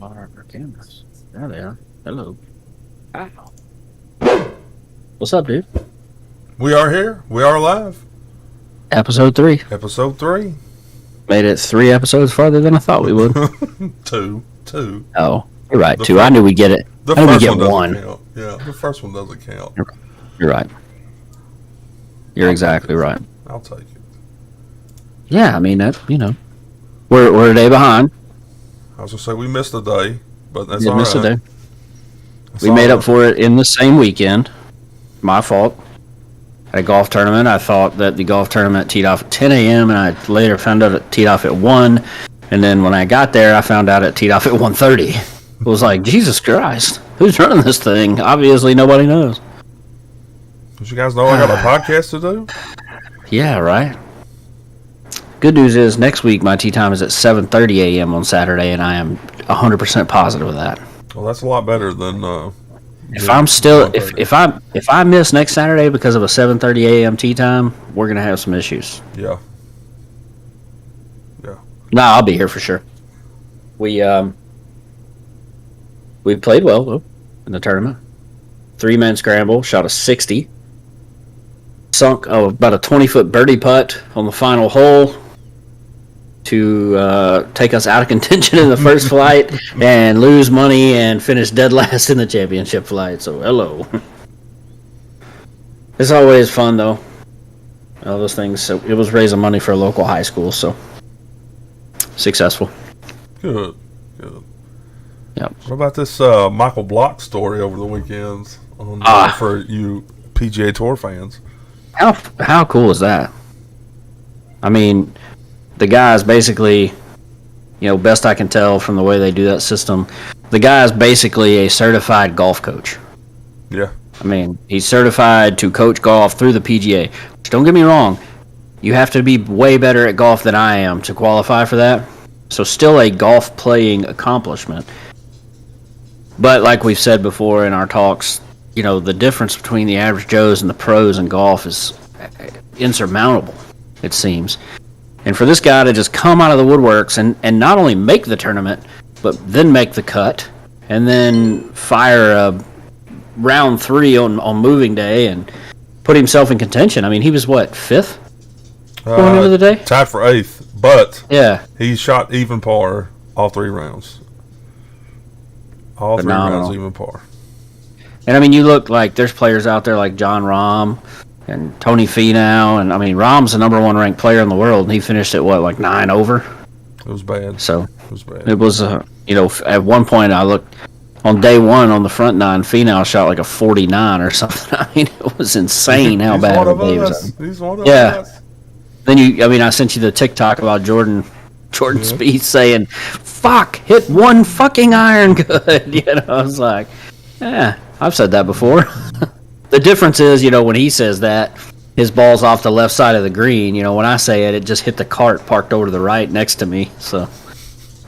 Our cameras. There they are. Hello. Wow. What's up, dude? We are here. We are live. Episode 3. Episode 3. Made it 3 episodes farther than I thought we would. Two. Oh, you're right. The 2. fir- I knew we'd get it. The I knew we'd first get one doesn't 1. count. Yeah, the first one doesn't count. You're right. You're exactly right. I'll take it. Yeah, I mean, that, we're a day behind. I was going to say we missed a day, but that's We all missed a right. day. That's We all made up right. for it in the same weekend. My fault. At a golf tournament, I thought that the golf tournament teed off at 10 a.m. and I later found out it teed off at 1. And then when I got there, I found out it teed off at 1:30. It was like, Jesus Christ, who's running this thing? Obviously, nobody knows. Did you guys know I got a podcast to do? Yeah, right. Good news is next week my tee time is at 7:30 a.m. on Saturday, and I am 100% positive of that. Well, that's a lot better than. If I'm still if 1:30. if I miss next Saturday because of a 7:30 a.m. tee time, we're gonna have some issues. Yeah. No, I'll be here for sure. We played well though in the tournament. 3-man scramble, shot a 60. Sunk about a 20-foot birdie putt on the final hole to take us out of contention in the first flight and lose money and finish dead last in the championship flight. So hello. It's always fun though. All those things. So it was raising money for a local high school, so successful. Good. Yep. What about this Michael Block story over the weekends for you PGA Tour fans? How cool is that? I mean, the guy's basically, best I can tell from the way they do that system, the guy's basically a certified golf coach. Yeah. I mean, he's certified to coach golf through the PGA. Don't get me wrong, you have to be way better at golf than I am to qualify for that. So still a golf playing accomplishment. But like we've said before in our talks, the difference between the average Joes and the pros in golf is insurmountable, it seems. And for this guy to just come out of the woodworks and not only make the tournament, but then make the cut, and then fire a round 3 on moving day and put himself in contention. I mean, he was what, 5th going into the day? Tied for 8th, but Yeah. he shot even par all 3 rounds. All Phenomenal. 3 rounds even par. And I mean, you look like there's players out there like John Rahm and Tony Finau, and I mean, Rahm's the number 1 ranked player in the world, and he finished at what, like 9 over? It was bad. So It was bad. it was, at one point I looked on day 1 on the front 9, Finau shot like a 49 or something. I mean, it was insane how He's bad one the of day was. us. He's one of Yeah. us. Then I sent you the TikTok about Jordan Spieth saying, "Fuck, hit 1 fucking iron good." I was like, yeah, I've said that before. The difference is, when he says that, his ball's off the left side of the green. When I say it, it just hit the cart parked over to the right next to me. So,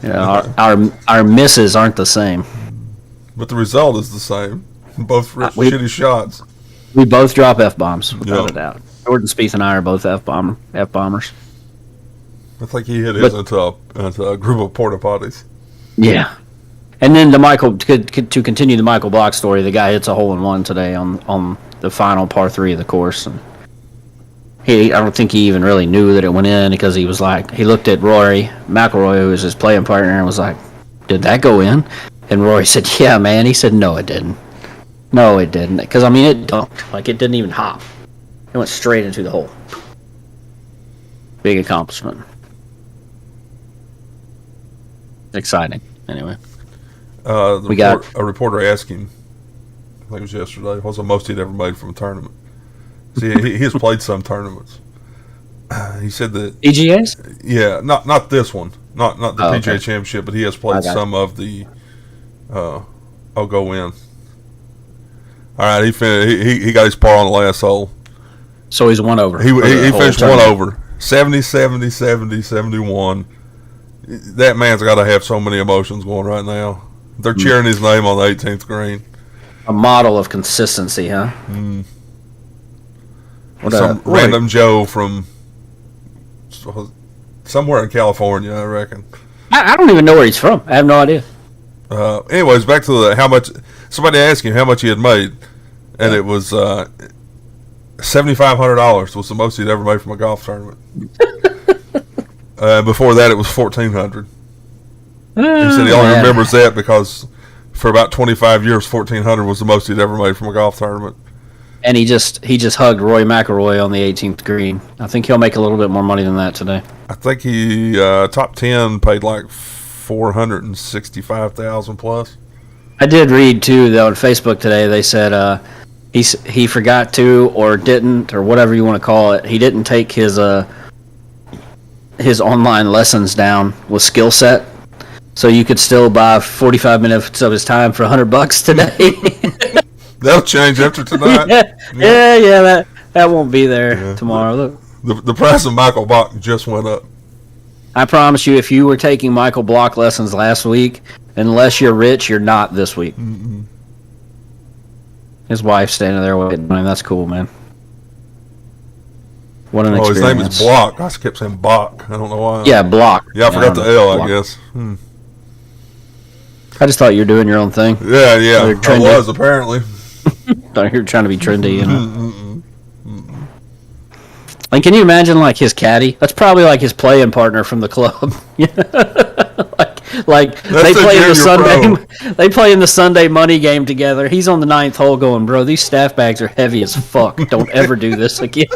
our misses aren't the same. But the result is the same. Both shitty shots. We both drop F-bombs, without Yep. a doubt. Jordan Spieth and I are both F-bombers. I think he hit his into a group of porta potties. Yeah. And then to continue the Michael Block story, the guy hits a hole-in-one today on the final par 3 of the course. And I don't think he even really knew that it went in, because he was like, he looked at Rory McIlroy, who was his playing partner, and was like, "Did that go in?" And Rory said, "Yeah, man." He said, "No, it didn't. No, it didn't." Because, I mean, it dunked. Like, it didn't even hop. It went straight into the hole. Big accomplishment. Exciting. Anyway. A reporter asked him, I think it was yesterday, what's the most he'd ever made from a tournament? See, he has played some tournaments. He said that, PGAs? yeah, not this one, not the PGA okay. Championship, but he has played some of the. I'll go in. All right, he got his par on the last hole. So he's 1 over. He finished 1 tournament. over. 70, 70, 70, 71. That man's got to have so many emotions going right now. They're cheering his name on the 18th green. A model of consistency, huh? Some random Joe from somewhere in California, I reckon. I don't even know where he's from. I have no idea. Anyways, back to how much. Somebody asked him how much he had made, and it was $7,500 was the most he'd ever made from a golf tournament. Before that, it was $1,400. He said he only remembers that because for about 25 years, $1,400 was the most he'd ever made from a golf tournament. And he just hugged Roy McIlroy on the 18th green. I think he'll make a little bit more money than that today. I think he top 10 paid like $465,000 plus. I did read too though on Facebook today. They said he forgot to or didn't or whatever you want to call it. He didn't take his online lessons down with Skill Set, so you could still buy 45 minutes of his time for $100 today. That'll change after tonight. Yeah. That won't be there tomorrow. Look, the price of Michael Block just went up. I promise you, if you were taking Michael Block lessons last week, unless you're rich, you're not this week. Mm-mm. His wife's standing there waiting. Man, that's cool, man. What an experience. His name is Block. I kept saying Bach. I don't know why. Yeah, Block. Yeah, I forgot the L, Block. I guess. I just thought you were doing your own thing. Yeah. I was, apparently. Thought you were trying to be trendy, you know. Like, can you imagine, like, his caddy? That's probably like his playing partner from the club. like they play in the Sunday. They play in the Sunday money game together. He's on the 9th hole, going, bro. These staff bags are heavy as fuck. Don't ever do this again.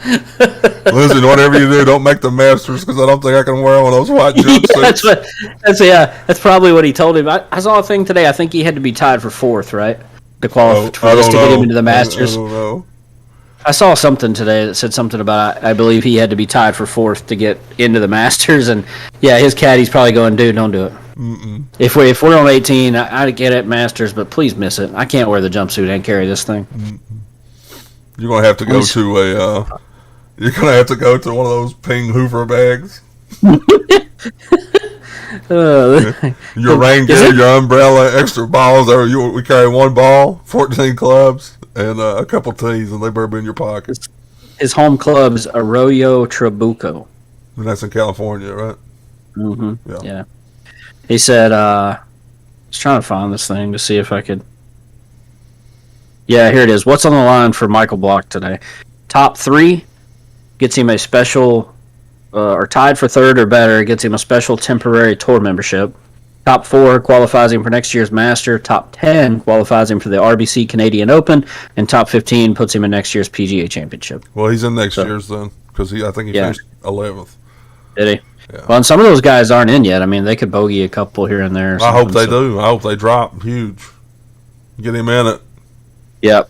Listen, whatever you do, don't make the Masters because I don't think I can wear one of those white jumpsuits. That's probably what he told him. I saw a thing today. I think he had to be tied for 4th, right, to qualify for this to get him into the Masters. I don't know. I saw something today that said something about I believe he had to be tied for 4th to get into the Masters, and his caddy's probably going, dude, don't do it. Mm-mm. If we're on 18, I get it, Masters, but please miss it. I can't wear the jumpsuit and carry this thing. Mm-mm. You're gonna have to go to You're gonna have to go to one of those Ping Hoover bags. Your rain gear, your umbrella, extra balls. We carry one ball, 14 clubs. And a couple tees, and they better be in your pocket. His home club is Arroyo Trabuco. And that's in California, right? Mm-hmm. Yeah. He said, I was trying to find this thing to see if I could. Yeah, here it is. What's on the line for Michael Block today? Top 3 gets him a special, or tied for 3rd or better, gets him a special temporary tour membership. Top 4 qualifies him for next year's Master. Top 10 qualifies him for the RBC Canadian Open, and top 15 puts him in next year's PGA Championship. Well, he's in next year's then, because I think he finished 11th. Did he? Yeah. Well, and some of those guys aren't in yet. I mean, they could bogey a couple here and there. I hope they do. I hope they drop huge. Get him in it. Yep.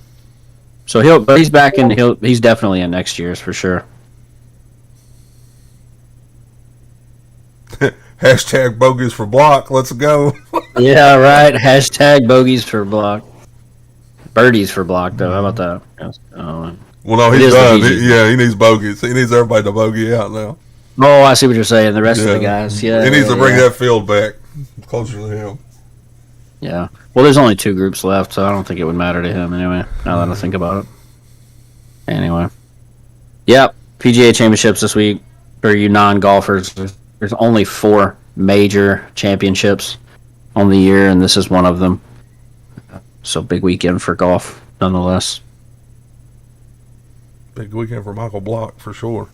So he's back in. He's definitely in next year's for sure. Hashtag bogeys for Block. Let's go. Yeah, right. Hashtag bogeys for Block. Birdies for Block, though. How about that? Yes. Well, no, he's done. He needs bogeys. He needs everybody to bogey out now. Oh, I see what you're saying. The rest of the guys. Yeah. He needs to bring that field back closer to him. Yeah. Well, there's only 2 groups left, so I don't think it would matter to him anyway, now that I think about it. Anyway. Yep. PGA Championships this week for you non-golfers. There's only 4 major championships on the year, and this is one of them. So big weekend for golf, nonetheless. Big weekend for Michael Block, for sure.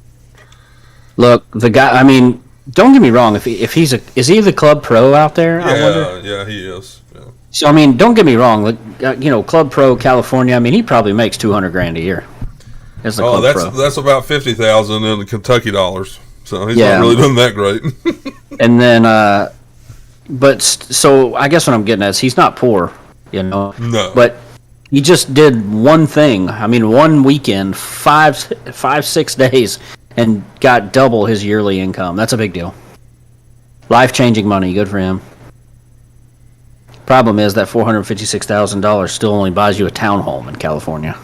Look, the guy, I mean, don't get me wrong. Is he the club pro out there? Yeah, I wonder? Yeah, he is. Yeah. So, I mean, don't get me wrong. Club pro California, I mean, he probably makes $200,000 a year. As the club pro. That's about $50,000 in the Kentucky dollars. So he's not really doing that great. And then, so I guess what I'm getting at is he's not poor, No. But he just did one thing. I mean, one weekend, 6 days, and got double his yearly income. That's a big deal. Life-changing money. Good for him. Problem is that $456,000 still only buys you a townhome in California.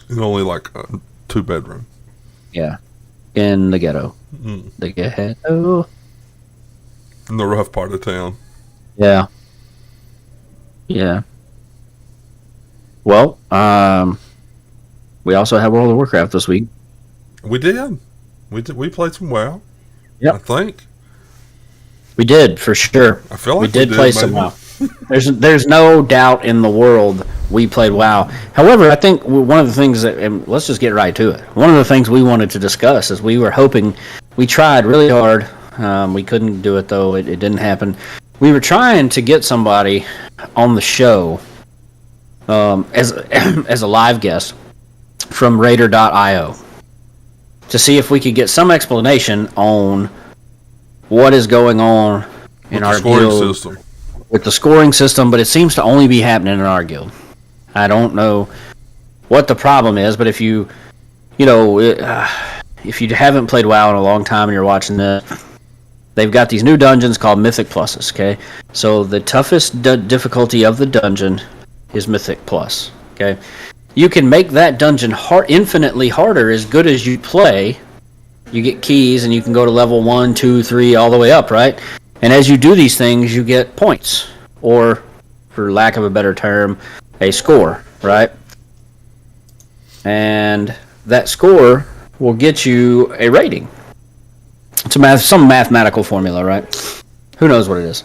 It's only like a 2-bedroom. Yeah. In the ghetto. Mm. The ghetto. In the rough part of town. Yeah. Yeah. Well, we also had World of Warcraft this week. We did. We played some WoW. Yep. I think. We did, for sure. I feel like we did play some WoW. There's no doubt in the world we played WoW. However, I think one of the things that, and let's just get right to it. One of the things we wanted to discuss is we were hoping, we tried really hard. We couldn't do it though. It didn't happen. We were trying to get somebody on the show as a live guest from Raider.io to see if we could get some explanation on what is going on in our guild system. With the scoring system, but it seems to only be happening in our guild. I don't know what the problem is, but if you haven't played WoW in a long time and you're watching this, they've got these new dungeons called Mythic Pluses, okay? So the toughest difficulty of the dungeon is Mythic Plus, okay? You can make that dungeon infinitely harder as good as you play. You get keys and you can go to level 1, 2, 3, all the way up, right? And as you do these things, you get points, or, for lack of a better term, a score, right? And that score will get you a rating. It's some mathematical formula, right? Who knows what it is?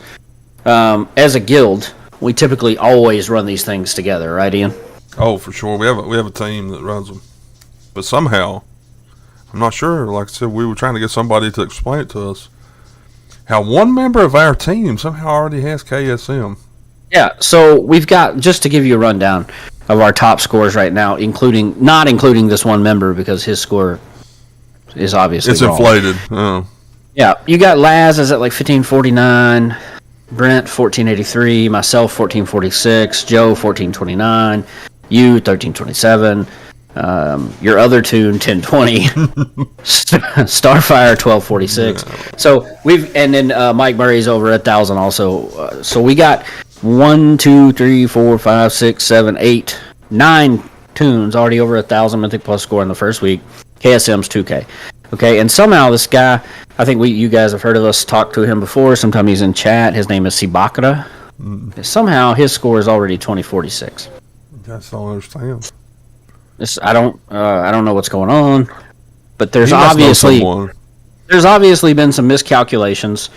As a guild, we typically always run these things together, right, Ian? Oh, for sure. We have a team that runs them, but somehow, I'm not sure. Like I said, we were trying to get somebody to explain it to us. How one member of our team somehow already has KSM. Yeah, so we've got, just to give you a rundown of our top scores right now, not including this one member because his score is obviously wrong. Inflated. Oh. Yeah, you got Laz is at like 1549, Brent 1483, myself 1446, Joe 1429, you 1327. Your other tune 1020, Starfire 1246. Yeah. So and then Mike Murray's over 1,000 also. So we got 1, 2, 3, 4, 5, 6, 7, 8, 9 tunes already over 1,000 Mythic Plus score in the first week. KSM's 2K. Okay, and somehow this guy, I think you guys have heard of us talk to him before. Sometime he's in chat. His name is Sibakara. Somehow his score is already 2046. That's all I understand. I don't know what's going on, but there's obviously been some miscalculations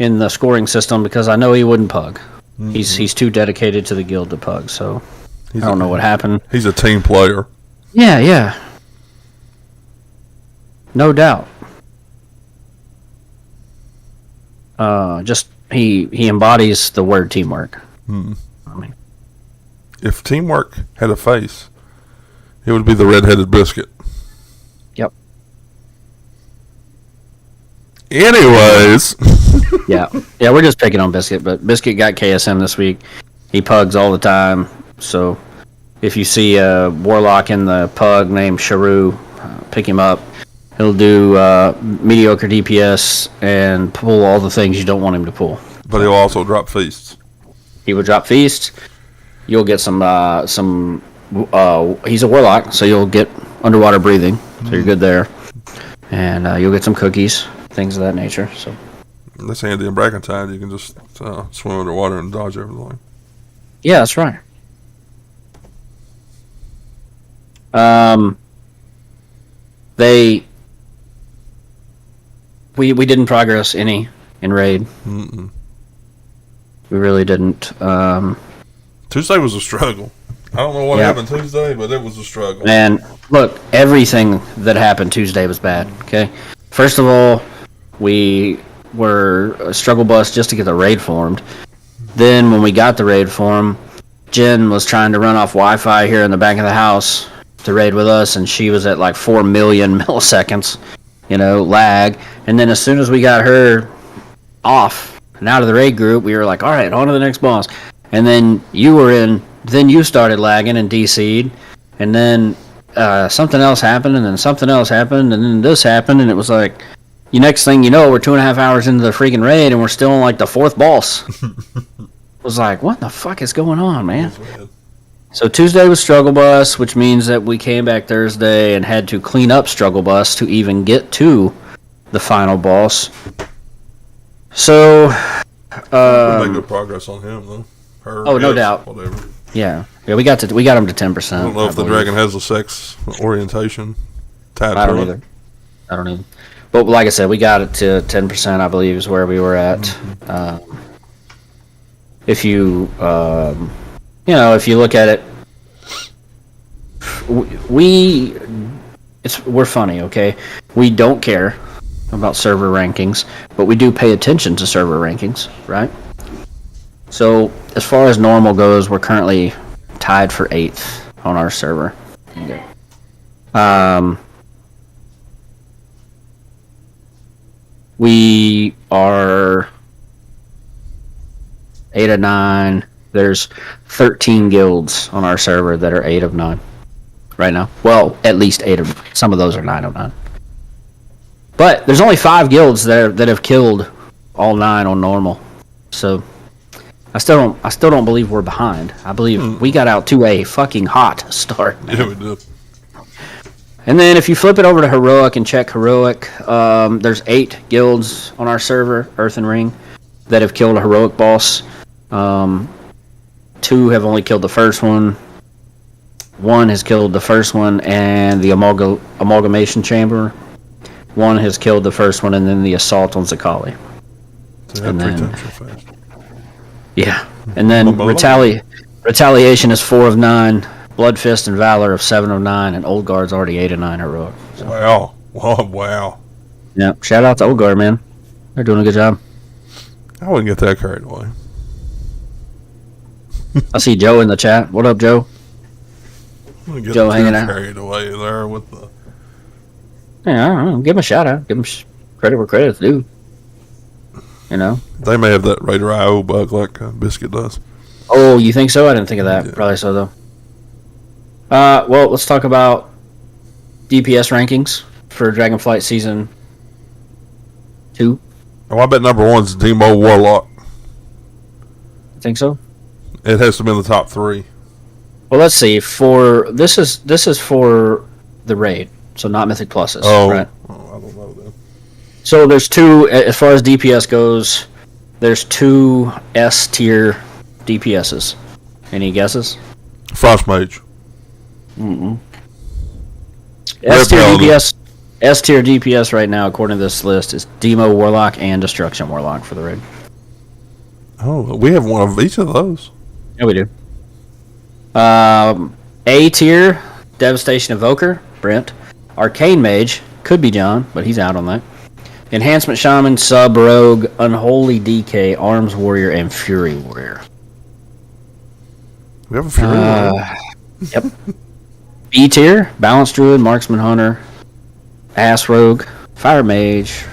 in the scoring system because I know he wouldn't pug. Mm-hmm. He's too dedicated to the guild to pug, so I don't know what happened. He's a team player. Yeah. No doubt. Just he embodies the word teamwork. Hmm. I mean, if teamwork had a face, it would be the red-headed biscuit. Yep. Anyways. Yeah, we're just picking on Biscuit, but Biscuit got KSM this week. He pugs all the time, so if you see a warlock in the pug named Sharu, pick him up. He'll do mediocre DPS and pull all the things you don't want him to pull. But he'll also drop feasts. He will drop feasts. You'll get some he's a warlock, so you'll get underwater breathing, so you're good there. And you'll get some cookies, things of that nature. So that's handy in Brackentide. You can just swim underwater and dodge everything. Yeah, that's right. We didn't progress any in raid. Mm-mm. We really didn't. Tuesday was a struggle. I don't know what happened Tuesday, but it was a struggle. And look, everything that happened Tuesday was bad. Okay, first of all, we were a struggle bus just to get the raid formed. Then when we got the raid form, Jen was trying to run off Wi-Fi here in the back of the house to raid with us, and she was at like 4 million milliseconds, lag. And then as soon as we got her off and out of the raid group, we were like, all right, on to the next boss. And then you started lagging and DC'd, and then something else happened, and then something else happened, and then this happened, and it was like, next thing you know, we're 2.5 hours into the freaking raid, and we're still on like the 4th boss. It was like, what the fuck is going on, man? So Tuesday was Struggle Bus, which means that we came back Thursday and had to clean up Struggle Bus to even get to the final boss. So, we made good progress on him, though. No doubt. Whatever. Yeah, we got him to 10%. I don't know if the dragon has a sex orientation tied to it. I don't either. But like I said, we got it to 10%, I believe, is where we were at. If you, if you look at it, we're funny, okay? We don't care about server rankings, but we do pay attention to server rankings, right? So as far as normal goes, we're currently tied for 8th on our server. Okay. We are 8 of 9. There's 13 guilds on our server that are 8 of 9 right now. Well, at least 8 of. Some of those are 9 of 9. But there's only 5 guilds that have killed all 9 on normal. So I still don't believe we're behind. I believe we got out to a fucking hot start. Man. Yeah, we did. And then if you flip it over to Heroic and check Heroic, there's 8 guilds on our server, Earth and Ring, that have killed a Heroic boss. 2 have only killed the first one. 1 has killed the first one and the Amalgamation Chamber. 1 has killed the first one, and then the Assault on Zakali. So and then, 3 times so fast. Yeah. And then Retaliation is 4 of 9. Bloodfist and Valor of 7 of 9, and Old Guard's already 8 of 9 Heroic. So. Wow. Yeah, shout out to Old Guard, man. They're doing a good job. I wouldn't get that carried away. I see Joe in the chat. What up, Joe? Joe hanging out. Carried away there with the. Yeah, I don't know. Give him a shout out. Give him credit where credit's due. You know? They may have that Raider IO bug like Biscuit does. Oh, you think so? I didn't think of that. Yeah. Probably so, though. Well, let's talk about DPS rankings for Dragonflight Season 2. Oh, I bet number 1's Demo Warlock. I think so. It has to be in the top 3. Well, let's see. This is for the raid, so not Mythic Pluses. Oh, right? I don't know then. So there's 2, as far as DPS goes, there's 2 S tier DPSs. Any guesses? Frost Mage. S tier DPS right now, according to this list, is Demo Warlock and Destruction Warlock for the raid. Oh, we have one of each of those. Yeah, we do. A tier, Devastation Evoker, Brent. Arcane Mage, could be John, but he's out on that. Enhancement Shaman, Sub Rogue, Unholy DK, Arms Warrior, and Fury Warrior. We have a Fury Warrior. Yep. B tier, Balance Druid, Marksman Hunter, Ass Rogue, Fire Mage,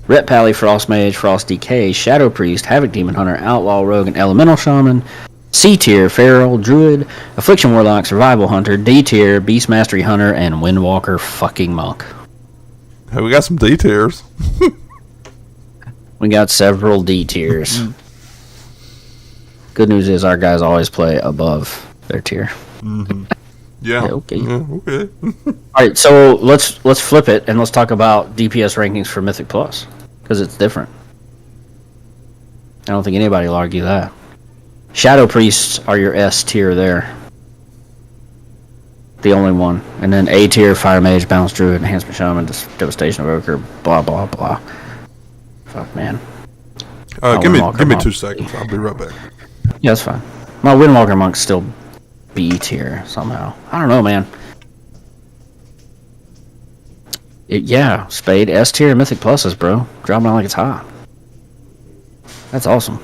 Ret Pally, Frost Mage, Frost DK, Shadow Priest, Havoc Demon Hunter, Outlaw Rogue, and Elemental Shaman. C tier, Feral, Druid, Affliction Warlock, Survival Hunter. D tier, Beast Mastery Hunter, and Windwalker fucking Monk. Hey, we got some D tiers. We got several D tiers. Good news is our guys always play above their tier. Mm-hmm. Yeah. Okay. Yeah, okay. All right, so let's flip it and let's talk about DPS rankings for Mythic Plus because it's different. I don't think anybody will argue that. Shadow Priests are your S tier there. The only one. And then A tier, Fire Mage, Balance Druid, Enhancement Shaman, Devastation Evoker, blah, blah, blah. Fuck, man. Give me 2 seconds. I'll be right back. Yeah, that's fine. My Windwalker Monk's still B tier somehow. I don't know, man. Yeah, Spade, S tier, Mythic Pluses, bro. Dropping out like it's hot. That's awesome.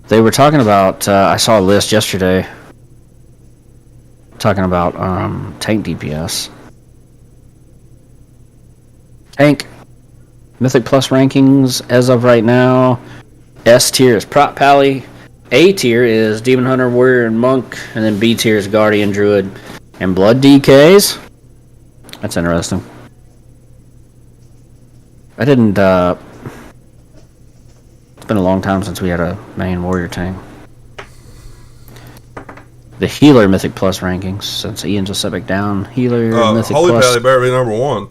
They were talking about, I saw a list yesterday talking about tank DPS. Tank Mythic Plus rankings as of right now. S tier is Prot Pally. A tier is Demon Hunter, Warrior, and Monk. And then B tier is Guardian, Druid, and Blood DKs. That's interesting. I didn't, it's been a long time since we had a main warrior tank. The healer Mythic Plus rankings, since Ian's a setback down. Healer Mythic Holy Plus. Pally better be number 1.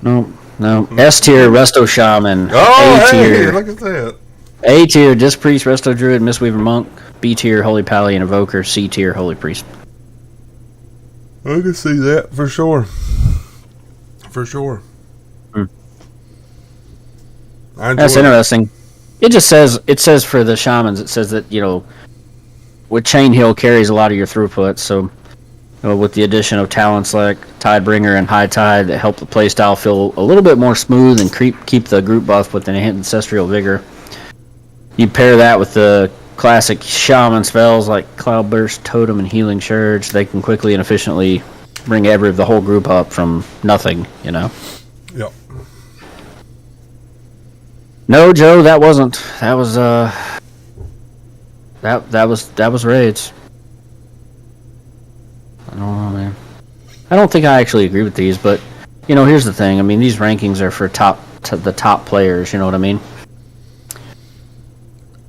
No. S tier Resto Shaman. Oh, A tier. Hey, look at that. A tier Disc Priest, Resto Druid, Mistweaver Monk. B tier Holy Pally and Evoker. C tier Holy Priest. I can see that for sure. For sure. I enjoy That's it. interesting. It says for the shamans, it says that with Chain Hill carries a lot of your throughput. So with the addition of talents like Tidebringer and High Tide that help the playstyle feel a little bit more smooth and keep the group buff with an ancestral vigor. You pair that with the classic shaman spells like Cloudburst, Totem, and Healing Surge. They can quickly and efficiently bring the whole group up from nothing. Yep. No, Joe, that wasn't. That was that was raids. I don't know, man. I don't think I actually agree with these, but here's the thing. I mean, these rankings are for the top players. You know what I mean?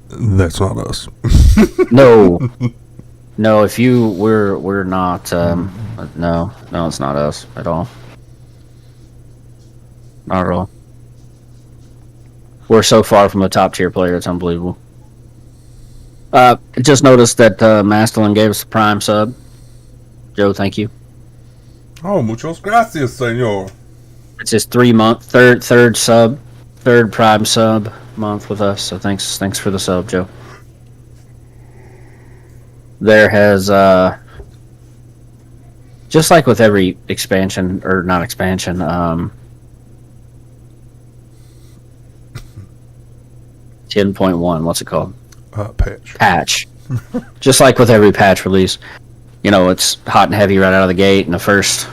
That's not us. No, no. If we're not. No, it's not us at all. Not at all. We're so far from a top tier player, it's unbelievable. Just noticed that Mastelin gave us a Prime sub. Joe, thank you. Oh, muchas gracias, señor. It's his 3-month third Prime sub month with us. So thanks for the sub, Joe. There has just like with every expansion or not expansion, 10.1, what's it called? Patch. Just like with every patch release, it's hot and heavy right out of the gate in the first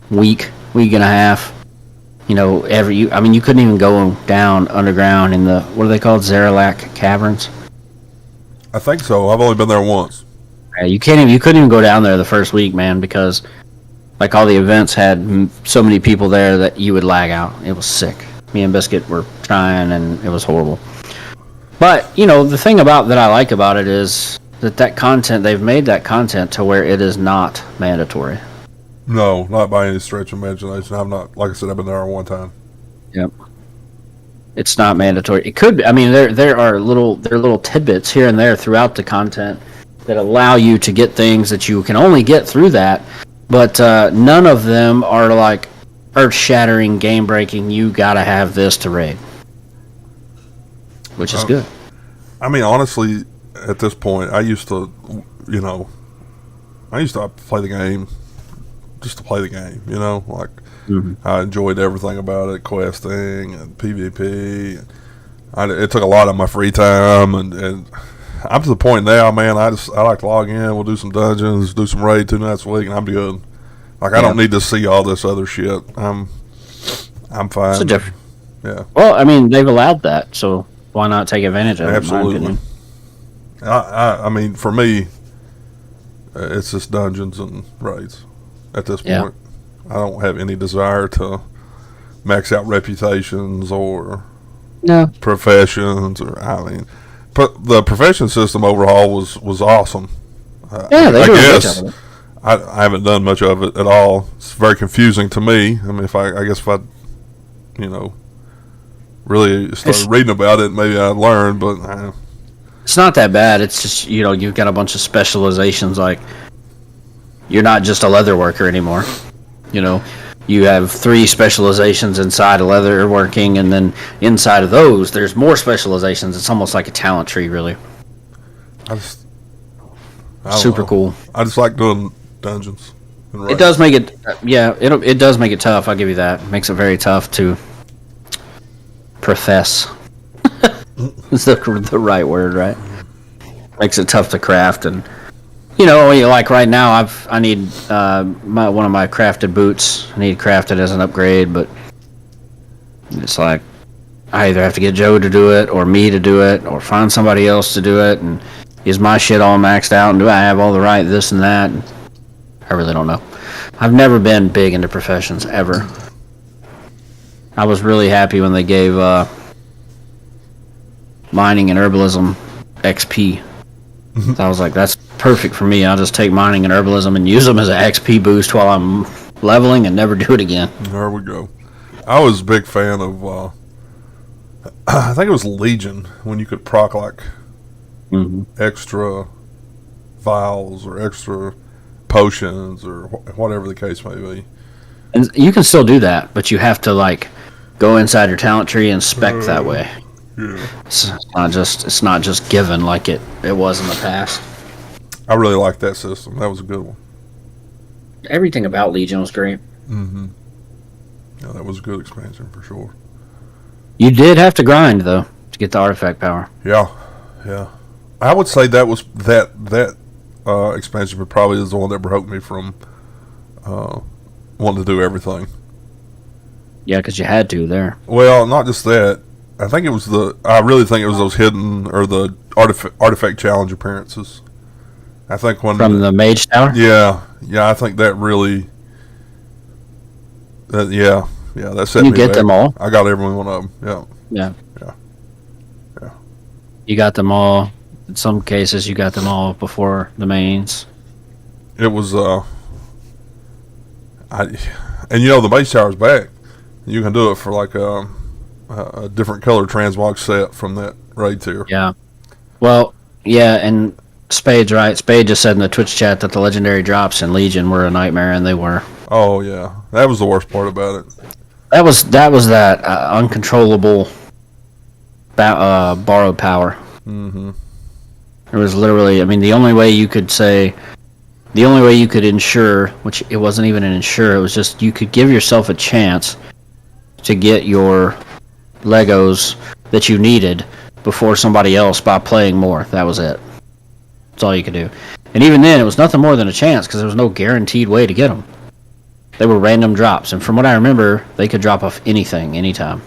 week and a half. You couldn't even go down underground in the, what are they called, Zaralak Caverns? I think so. I've only been there once. Yeah, you couldn't even go down there the first week, man, because like all the events had so many people there that you would lag out. It was sick. Me and Biscuit were trying, and it was horrible. But the thing that I like about it is that content, they've made that content to where it is not mandatory. No, not by any stretch of imagination. I've not, like I said, I've been there one time. Yep. It's not mandatory. It could be. I mean, there are little tidbits here and there throughout the content that allow you to get things that you can only get through that, but none of them are like earth-shattering, game-breaking. You gotta have this to raid, which is good. I mean, honestly, at this point, I used to play the game just to play the game. I enjoyed everything about it, questing and PvP. It took a lot of my free time, and I'm to the point now, man. I like to log in. We'll do some dungeons, do some raid 2 nights a week, and I'm good. Like I don't need to see all this other shit. I'm fine. It's different. Yeah. Well, I mean, they've allowed that, so why not take advantage of it? Absolutely. I mean, for me, it's just dungeons and raids at this point. I don't have any desire to max out reputations or professions, but the profession system overhaul was awesome. Yeah, they I do a good guess job of it. I haven't done much of it at all. It's very confusing to me. I mean, if I really started reading about it, maybe I'd learn, but it's not that bad. It's just, you've got a bunch of specializations. Like, you're not just a leather worker anymore. You have 3 specializations inside of leather working, and then inside of those, there's more specializations. It's almost like a talent tree, really. I don't Super know. Cool. I just like doing dungeons. And raids. It does make it, it does make it tough. I'll give you that. It makes it very tough to profess. Is the right word, right? Makes it tough to craft, and like right now, I need one of my crafted boots. I need crafted as an upgrade, but it's like I either have to get Joe to do it, or me to do it, or find somebody else to do it. And is my shit all maxed out? And do I have all the right this and that? And I really don't know. I've never been big into professions ever. I was really happy when they gave mining and herbalism XP. I was like, that's perfect for me. I'll just take mining and herbalism and use them as an XP boost while I'm leveling and never do it again. There we go. I was a big fan of, I think it was Legion, when you could proc like extra vials or extra potions or whatever the case may be. And you can still do that, but you have to like go inside your talent tree and spec that way. Yeah. It's not just given like it was in the past. I really like that system. That was a good one. Everything about Legion was great. Mm-hmm. Yeah, that was a good expansion for sure. You did have to grind though to get the artifact power. Yeah. I would say that was that expansion probably is the one that broke me from wanting to do everything. Yeah, because you had to there. Well, not just that. I really think it was those hidden or the artifact challenge appearances. I think when From the Mage Tower? Yeah, I think that really. Yeah, that set You me get back. them all? I got every one of them. Yeah. Yeah. You got them all. In some cases, you got them all before the mains. It was and the base tower's back. You can do it for like a different color transmog set from that raid tier. Yeah. Well, yeah, and Spade's right. Spade just said in the Twitch chat that the legendary drops in Legion were a nightmare, and they were. Oh yeah, that was the worst part about it. That was that uncontrollable borrowed power. Mm-hmm. It was literally. I mean, the only way you could ensure, which it wasn't even an ensure, it was just you could give yourself a chance to get your Legos that you needed before somebody else by playing more. That was it. That's all you could do. And even then, it was nothing more than a chance because there was no guaranteed way to get them. They were random drops, and from what I remember, they could drop off anything, anytime.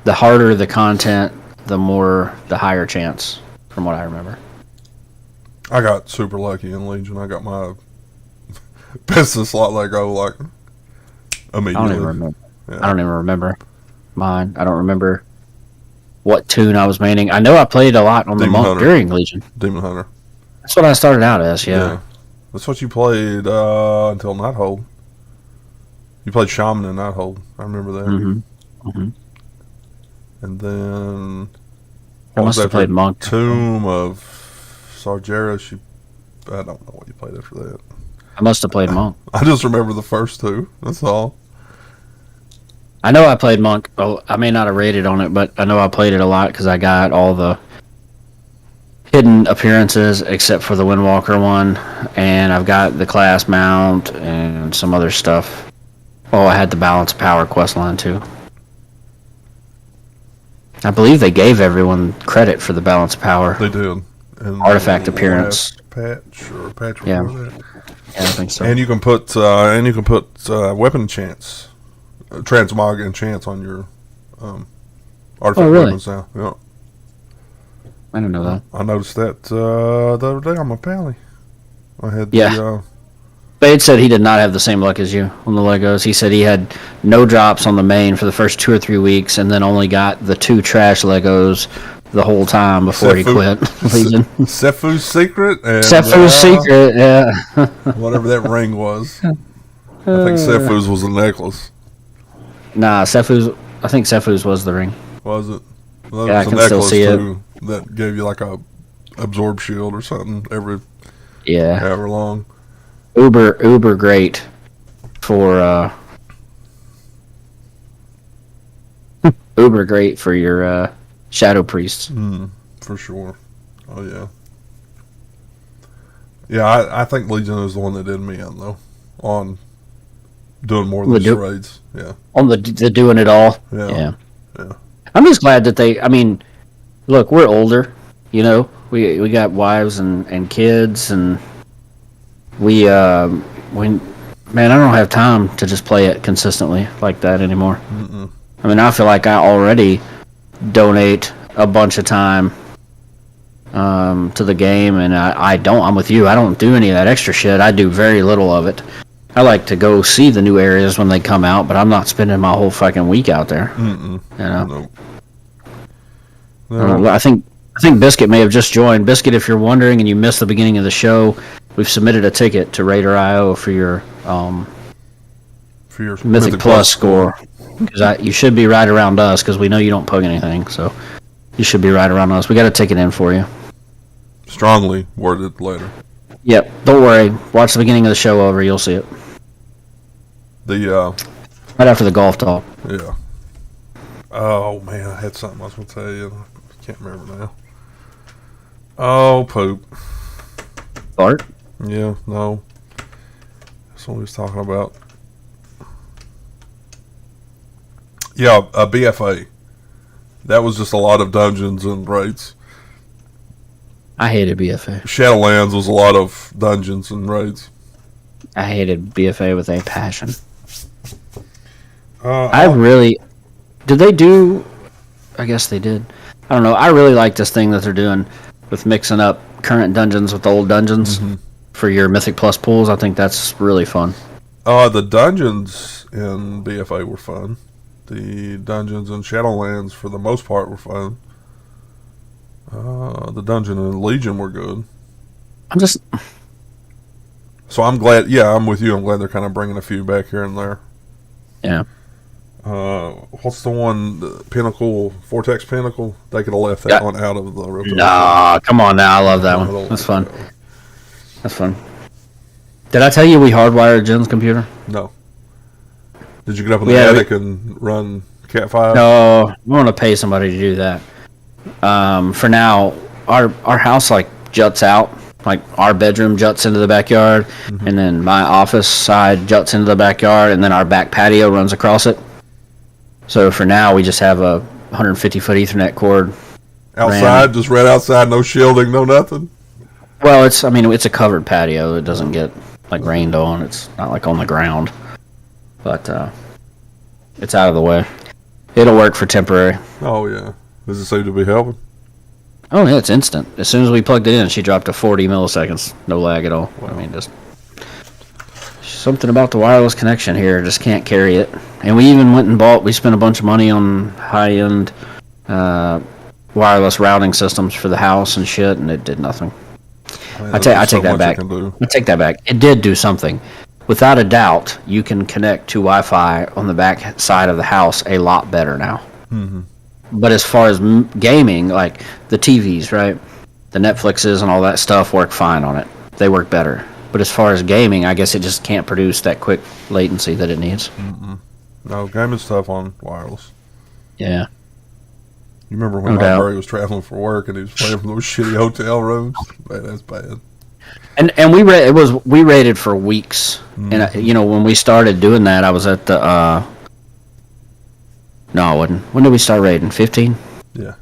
The harder the content, the higher chance, from what I remember. I got super lucky in Legion. I got my business slot Lego like immediately. I don't even remember. Yeah. I don't even remember mine. I don't remember what tune I was maining. I know I played a lot on the Demon monk Hunter. during Legion. Demon Hunter. That's what I started out as, yeah. That's what you played until Nighthold. You played Shaman in Nighthold. I remember that. Mm-hmm. Mm-hmm. And then I must have played monk. Tomb of Sargeras. I don't know what you played after that. I must have played monk. I just remember the first two. That's all. I know I played monk. Oh, I may not have rated on it, but I know I played it a lot because I got all the hidden appearances except for the Windwalker one, and I've got the class mount and some other stuff. Oh, I had the Balance of Power quest line too. I believe they gave everyone credit for the Balance of Power. They did. And Artifact appearance. Patch or patch. Yeah. Before that. Yeah, I think so. And you can put weapon chance, transmog and chance on your artifact really? weapons now. Yeah. I didn't know that. I noticed that the other day on my pally. I had Spade said he did not have the same luck as you on the Legos. He said he had no drops on the main for the first 2 or 3 weeks, and then only got the 2 trash Legos the whole time before he quit Legion. Sefu's secret. And, Sefu's secret, yeah. Whatever that ring was. I think Sefu's was a necklace. Nah, I think Sefu's was the ring. Was it? Well, Yeah, I can still see it. That gave you like a absorb shield or something every Yeah. however long. Uber great for uber great for your Shadow Priests. For sure. Oh yeah. Yeah, I think Legion is the one that did me in though on doing more than just raids. Yeah. On the doing it all. Yeah. I'm just glad that I mean, look, we're older, you know. We got wives and kids, and we man, I don't have time to just play it consistently like that anymore. Mm-mm. I mean, I feel like I already donate a bunch of time to the game, and I'm with you. I don't do any of that extra shit. I do very little of it. I like to go see the new areas when they come out, but I'm not spending my whole fucking week out there. Mm-mm. You know? No. I think Biscuit may have just joined. Biscuit, if you're wondering and you missed the beginning of the show, we've submitted a ticket to Raider.io for your Mythic Plus score. Because you should be right around us, because we know you don't pug anything, so you should be right around us. We got a ticket in for you. Strongly worded later. Yep, don't worry. Watch the beginning of the show over, you'll see it. The Right after the golf talk. yeah. Oh man, I had something I was going to tell you. I can't remember now. Oh, poop. Fart? Yeah, no. That's what we was talking about. Yeah, BFA. That was just a lot of dungeons and raids. I hated BFA. Shadowlands was a lot of dungeons and raids. I hated BFA with a passion. Uh, I really... Did they do... I guess they did. I don't know. I really like this thing that they're doing with mixing up current dungeons with old dungeons for your Mythic Plus pools. I think that's really fun. The dungeons in BFA were fun. The dungeons in Shadowlands, for the most part, were fun. The dungeon in Legion were good. I'm just... So I'm glad. Yeah, I'm with you. I'm glad they're kind of bringing a few back here and there. Yeah. What's the one? The Pinnacle, Vortex Pinnacle? They could have left that one out of the rotation. Nah, come on now. I love that one. That's fun. That's fun. Did I tell you we hardwired Jen's computer? No. Did you get up in the attic and run Cat 5? No, we want to pay somebody to do that. For now, our house like juts out. Like our bedroom juts into the backyard, and then my office side juts into the backyard, and then our back patio runs across it. So for now, we just have a 150-foot Ethernet cord. Outside, just right outside, no shielding, no nothing? Well, it's a covered patio. It doesn't get like rained on. It's not like on the ground, but it's out of the way. It'll work for temporary. Oh yeah. Does it seem to be helping? Oh yeah, it's instant. As soon as we plugged it in, she dropped to 40 milliseconds. No lag at all. Wow. I mean, just something about the wireless connection here just can't carry it. And we even went and we spent a bunch of money on high-end wireless routing systems for the house and shit, and it did nothing. I take that back. I take that back. It did do something. Without a doubt, you can connect to Wi-Fi on the back side of the house a lot better now. Mm-hmm. But as far as gaming, like the TVs, right? The Netflixes and all that stuff work fine on it. They work better. But as far as gaming, I guess it just can't produce that quick latency that it needs. Mm-mm. No, gaming stuff on wireless. Yeah. You remember when Barry was traveling for work and he was playing from those shitty hotel rooms? Man, that's bad. And we rated for weeks. Mm-hmm. And when we started doing that, I was at the no, I wasn't. When did we start raiding? 15? Yeah.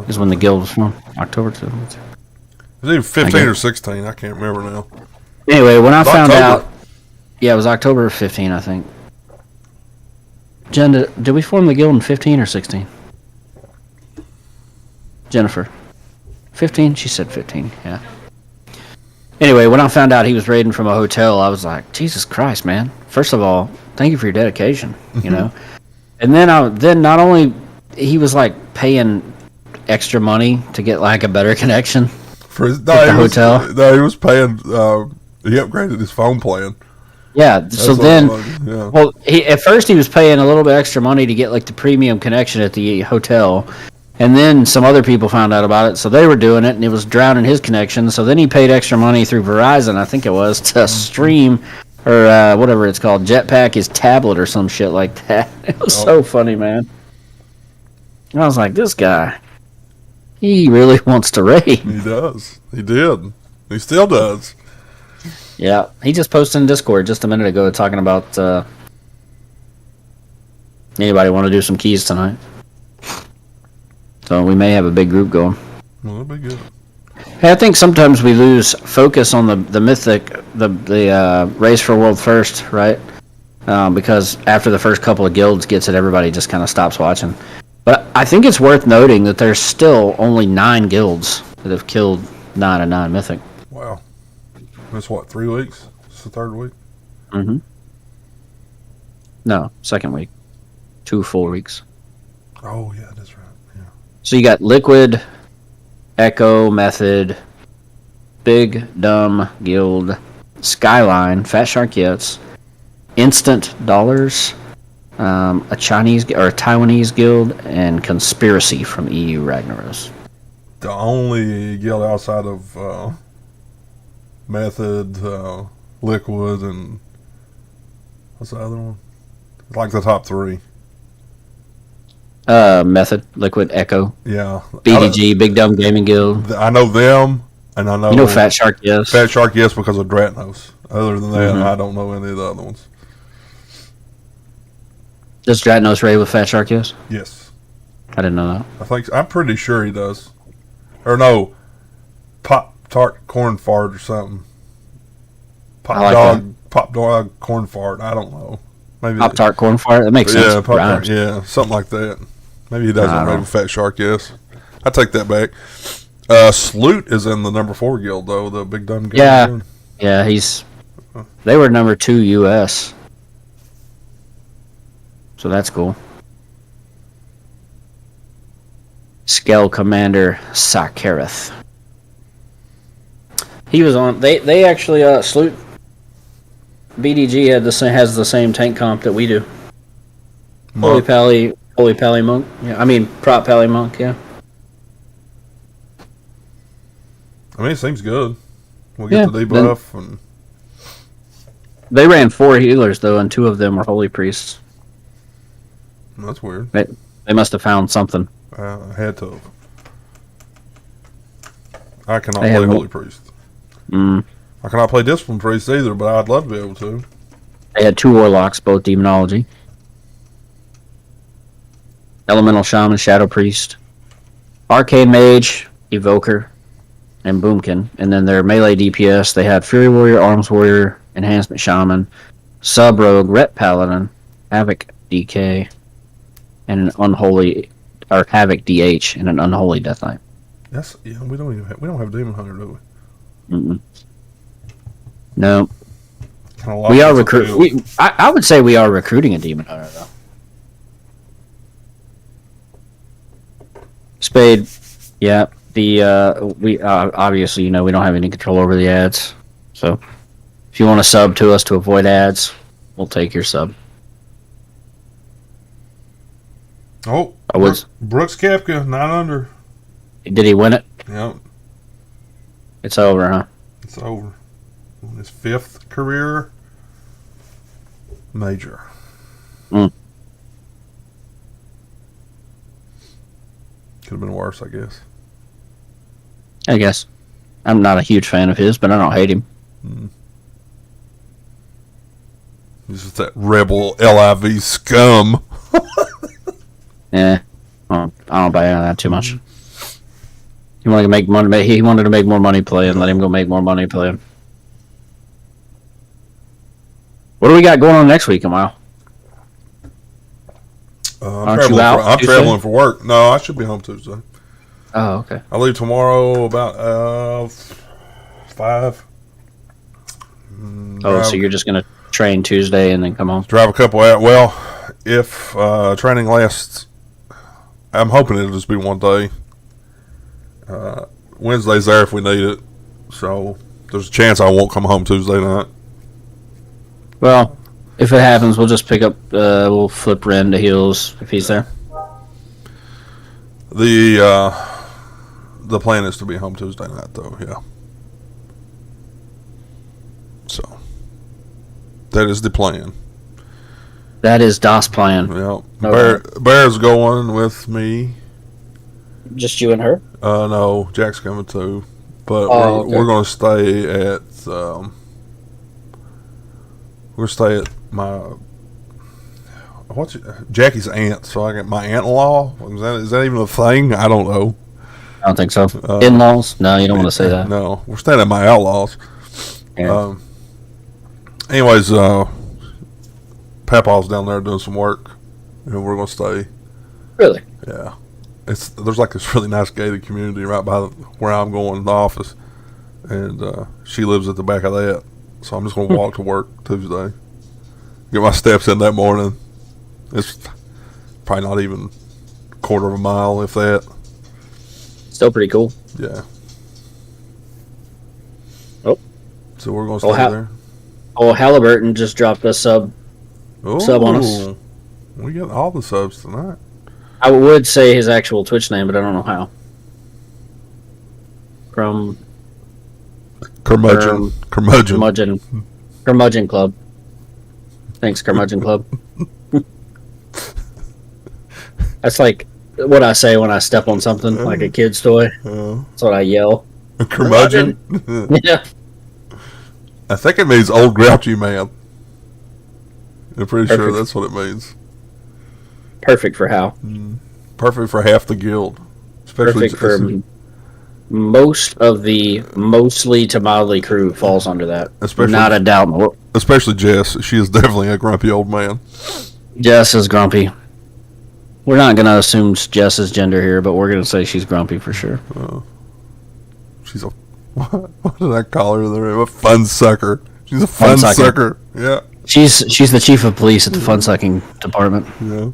Is when the guild was from. October 2. It was either 15 or 16. I can't remember now. Anyway, when I found out... Yeah, it was October 15, I think. Jen, did we form the guild in 15 or 16? Jennifer. 15? She said 15, yeah. Anyway, when I found out he was raiding from a hotel, I was like, Jesus Christ, man. First of all, thank you for your dedication, you know? And then not only he was like paying extra money to get like a better connection at the hotel. No, he was paying. He upgraded his phone plan. Yeah. So then, well, at first he was paying a little bit extra money to get like the premium connection at the hotel, and then some other people found out about it, so they were doing it, and it was drowning his connection. So then he paid extra money through Verizon, I think it was, to stream. Or whatever it's called, Jetpack, his tablet or some shit like that. It was so funny, man. I was like, this guy, he really wants to raid. He does. He did. He still does. Yeah. He just posted in Discord just a minute ago talking about anybody want to do some keys tonight. So we may have a big group going. Well, that'll be good. Hey, I think sometimes we lose focus on the mythic, the race for world first, right? Because after the first couple of guilds gets it, everybody just kind of stops watching. But I think it's worth noting that there's still only 9 guilds that have killed 9 and 9 mythic. Wow. That's what, 3 weeks? It's the 3rd week? Mm-hmm. No, 2nd week. 2 full weeks. Oh, yeah, that's right. Yeah. So you got Liquid, Echo, Method, Big Dumb Guild, Skyline, Fat Shark Yets, Instant Dollars, a Chinese or a Taiwanese guild, and Conspiracy from EU Ragnaros. The only guild outside of Method, Liquid, and what's the other one? Like the top 3. Method, Liquid, Echo, Yeah. BDG, Big Dumb Gaming Guild. I know them, and I know... You know Fat Shark, yes. Fat Shark, yes, because of Dratnos. Other than that, Mhm. I don't know any of the other ones. Does Dratnos raid with Fat Shark, yes? Yes. I didn't know that. I'm pretty sure he does. Or no, Pop Tart Corn Fart or something. I like Pop Dog Corn Fart. I don't know. Maybe Pop-Tart Corn Fart, that makes sense. Yeah, Pop Tart. Rhymes. Yeah, something like that. Maybe he doesn't I don't raid know. with Fat Shark. Yes, I take that back. Sloot is in the number 4 guild though. The Big Dumb Guild. Yeah. Yeah, they were number 2 U.S. So that's cool. Skell Commander Sakareth. He was on. They actually Sloot BDG has the same tank comp that we do. Holy Pally Monk. Yeah, I mean Prop Pally Monk. Yeah. I mean, it seems good. We'll get the debuff and. They ran 4 healers though, and 2 of them were holy priests. That's weird. They must have found something. I had to. I cannot They play have Holy Priest. Mm. I cannot play Discipline Priest either, but I'd love to be able to. They had 2 warlocks, both demonology. Elemental Shaman, Shadow Priest, Arcane Mage, Evoker, and Boomkin. And then their melee DPS, they had Fury Warrior, Arms Warrior, Enhancement Shaman, Sub Rogue, Ret Paladin, Havoc DK, and an Unholy, or Havoc DH, and an Unholy Death Knight. We don't have Demon Hunter, do we? Mm-mm. No. Kinda We are lost its appeal. I would say we are recruiting a Demon Hunter, though. Spade, yeah. We obviously, we don't have any control over the ads. So, if you want to sub to us to avoid ads, we'll take your sub. Oh, I was- Brooks Koepka, 9 under. Did he win it? Yep, It's over, huh? it's over. On his 5th career major. Mm. Could have been worse, I guess. I guess. I'm not a huge fan of his, but I don't hate him. This is that rebel LIV scum. Yeah. Well, I don't buy into that too much. He wanted to make money. He wanted to make more money playing. Let him go make more money playing. What do we got going on next week, Amal? Aren't you out I'm Tuesday? traveling for work. No, I should be home Tuesday. Oh, okay. I leave tomorrow about 5. Oh, so you're just gonna train Tuesday and then come home? Drive a couple out. Well, if training lasts, I'm hoping it'll just be one day. Wednesday's there if we need it. So there's a chance I won't come home Tuesday night. Well, if it happens, we'll just pick up. We'll flip Ren to heels if he's there. The plan is to be home Tuesday night, though. Yeah. So that is the plan. That is Das plan. Yeah. Okay. Bear's going with me. Just you and her? No, Jack's coming too. But Okay. we're going to stay at. We're stay at my. Jackie's aunt? So I got my aunt-in-law. Is that even a thing? I don't know. I don't think so. In-laws? No, you don't want to say that. No, we're staying at my outlaws. Yeah. Anyways, Papaw's down there doing some work, and we're gonna stay. Really? Yeah, there's like this really nice gated community right by where I'm going to the office, and she lives at the back of that. So I'm just gonna walk to work Tuesday, get my steps in that morning. It's probably not even a quarter of a mile, if that. Still pretty cool. Yeah. Oh. So we're gonna stay there. Oh, Halliburton just dropped a sub on us. We got all the subs tonight. I would say his actual Twitch name, but I don't know how. From Curmudgeon. Curmudgeon Club. Thanks, Curmudgeon Club. That's like what I say when I step on something, like a kid's toy. That's what I yell. Curmudgeon? Yeah. I think it means old grouchy man. I'm pretty sure Perfect. that's what it means. Perfect for how? Perfect for half the guild. Especially Perfect for most of the mostly to mildly crew falls under that. Especially- Not a doubt in the world. especially Jess. She is definitely a grumpy old man. Jess is grumpy. We're not going to assume Jess's gender here, but we're going to say she's grumpy for sure. She's a what did I call her there? A fun sucker. She's a fun Fun sucker. sucker. Yeah. She's the chief of police at the fun sucking department. Yeah.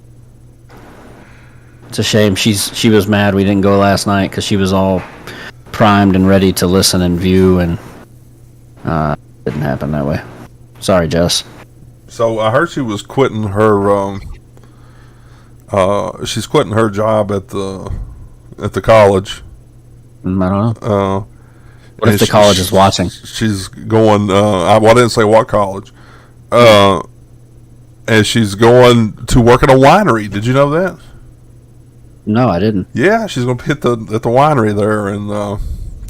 It's a shame she was mad we didn't go last night because she was all primed and ready to listen and view, and didn't happen that way. Sorry, Jess. So I heard she was quitting her she's quitting her job at the college. I don't know. What if And the college is watching? She's going I didn't say what college. And she's going to work at a winery. Did you know that? No, I didn't. Yeah, she's going to hit at the winery there, and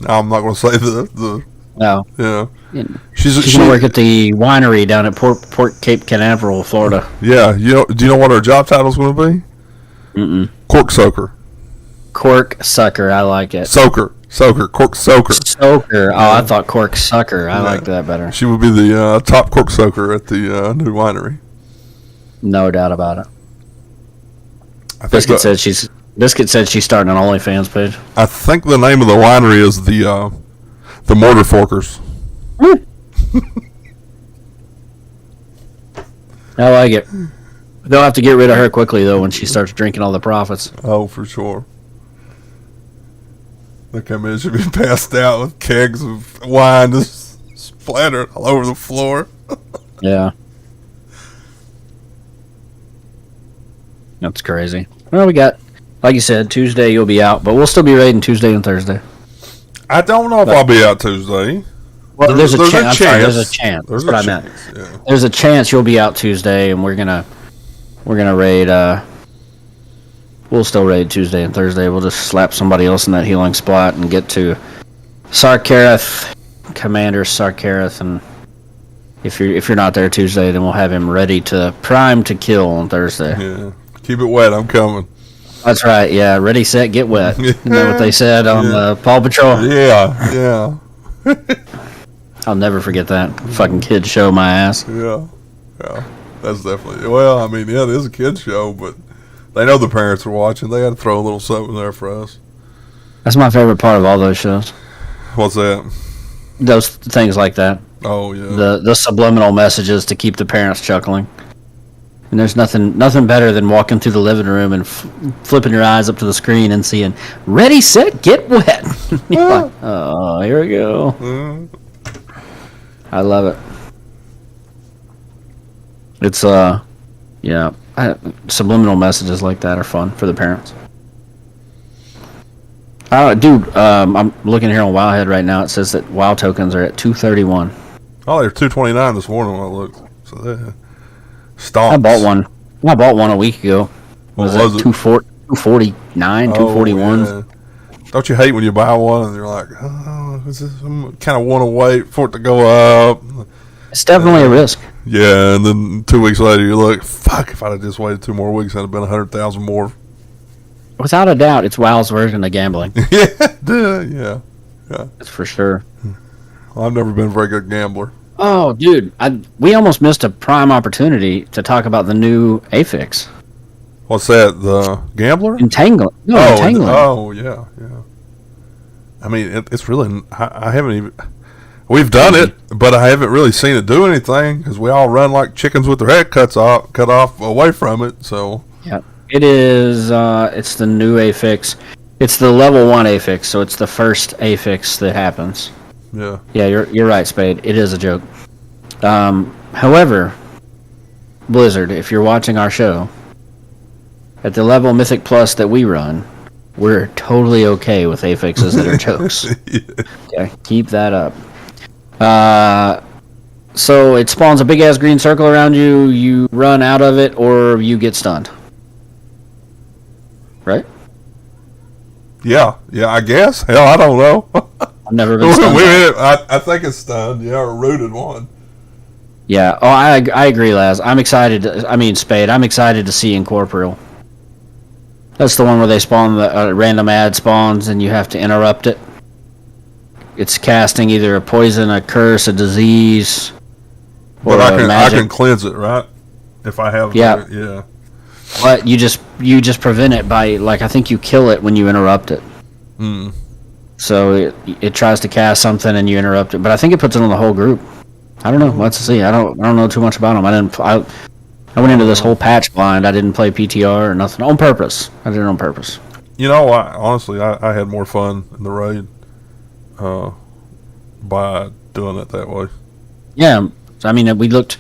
I'm not going to say the No. yeah. Yeah. She's She's gonna work at the winery down at Port Cape Canaveral, Florida. Yeah, do you know what her job title's going to be? Cork soaker. Cork sucker, I like it. Soaker, cork soaker. Soaker. Oh, I thought cork sucker. I like that better. She would be the top cork soaker at the new winery. No doubt about it. I think Biscuit said she's starting an OnlyFans page. I think the name of the winery is the Mortar Forkers. I like it. They'll have to get rid of her quickly though when she starts drinking all the profits. Oh, for sure. They come in, she'll be passed out with kegs of wine just splattered all over the floor. Yeah. That's crazy. Well, we got, like you said, Tuesday you'll be out, but we'll still be raiding Tuesday and Thursday. I don't know if I'll be out Tuesday. Well, there's a chance. I'm sorry, chance. there's a chance. There's That's a what I meant. chance, yeah. There's a chance you'll be out Tuesday, and we're gonna raid. We'll still raid Tuesday and Thursday. We'll just slap somebody else in that healing spot and get to Sarkareth, Commander Sarkareth, and if you're not there Tuesday, then we'll have him ready to prime to kill on Thursday. Yeah. Keep it wet, I'm coming. That's right. Yeah, ready, set, get wet. You know what they said on Paw Patrol? Yeah. I'll never forget that. Fucking kid show my ass. Yeah. That's definitely. Well, I mean, yeah, it is a kid's show, but they know the parents are watching. They got to throw a little something there for us. That's my favorite part of all those shows. What's that? Those things like that. Oh, yeah. The subliminal messages to keep the parents chuckling. And there's nothing better than walking through the living room and flipping your eyes up to the screen and seeing "Ready, set, get wet." You're like, oh, here we go. I love it. It's subliminal messages like that are fun for the parents. Dude, I'm looking here on Wowhead right now. It says that WoW tokens are at 231. Oh, they're 229 this morning when I looked. So they stonks. I bought one a week ago. What was it? 249, 241. Yeah. Don't you hate when you buy one and you're like, oh, I kind of want to wait for it to go up? It's definitely a risk. Yeah, and then 2 weeks later you're like, fuck, if I'd have just waited 2 more weeks, I'd have been 100,000 more. Without a doubt, it's WoW's version of gambling. Yeah. That's for sure. Well, I've never been a very good gambler. Oh, dude, we almost missed a prime opportunity to talk about the new Affix. What's that, the gambler? Entangling. No, Entangling. Oh, yeah. I mean, it's really, I haven't even, we've done it, but I haven't really seen it do anything because we all run like chickens with their head cut off away from it, so. Yeah. It is, it's the new Affix. It's the level 1 Affix, so it's the first Affix that happens. Yeah. Yeah, you're right, Spade. It is a joke. However, Blizzard, if you're watching our show, at the level Mythic Plus that we run, we're totally okay with affixes that are jokes. Okay, keep that up. So it spawns a big-ass green circle around you, you run out of it, or you get stunned. Yeah, I guess. Hell, I don't know. I've never been stunned. I think it's stunned. Yeah, or rooted one. Yeah. Oh, I agree, Laz. I'm excited. Spade. I'm excited to see Incorporeal. That's the one where they spawn the random ad spawns and you have to interrupt it. It's casting either a poison, a curse, a disease, or But I magic. can cleanse it, right? If I have. Yeah. Yeah. But you just prevent it by, like, I think you kill it when you interrupt it. Hmm. So it tries to cast something and you interrupt it. But I think it puts it on the whole group. I don't know. Let's see. I don't know too much about them. I went into this whole patch blind. I didn't play PTR or nothing on purpose. I did it on purpose. You know, honestly, I had more fun in the raid by doing it that way. Yeah. I mean, we looked.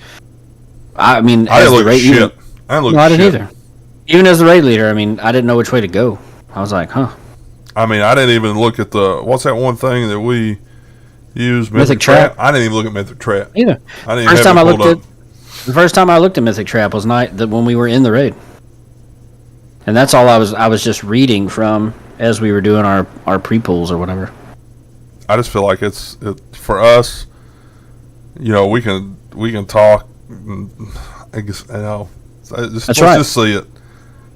I mean, I as didn't the look raid, at shit. even, I didn't look no, at I didn't shit. either. Even as the raid leader, I mean, I didn't know which way to go. I was like, huh. I mean, I didn't even look at what's that one thing that we use? Mythic Trap? I didn't even look at Mythic Trap. Either. I didn't even have it pulled up. The first time I looked at Mythic Trap was when we were in the raid, and that's all I was just reading from as we were doing our pre-pools or whatever. I just feel like it's for us. You know, we can talk. I guess That's right. Just see it.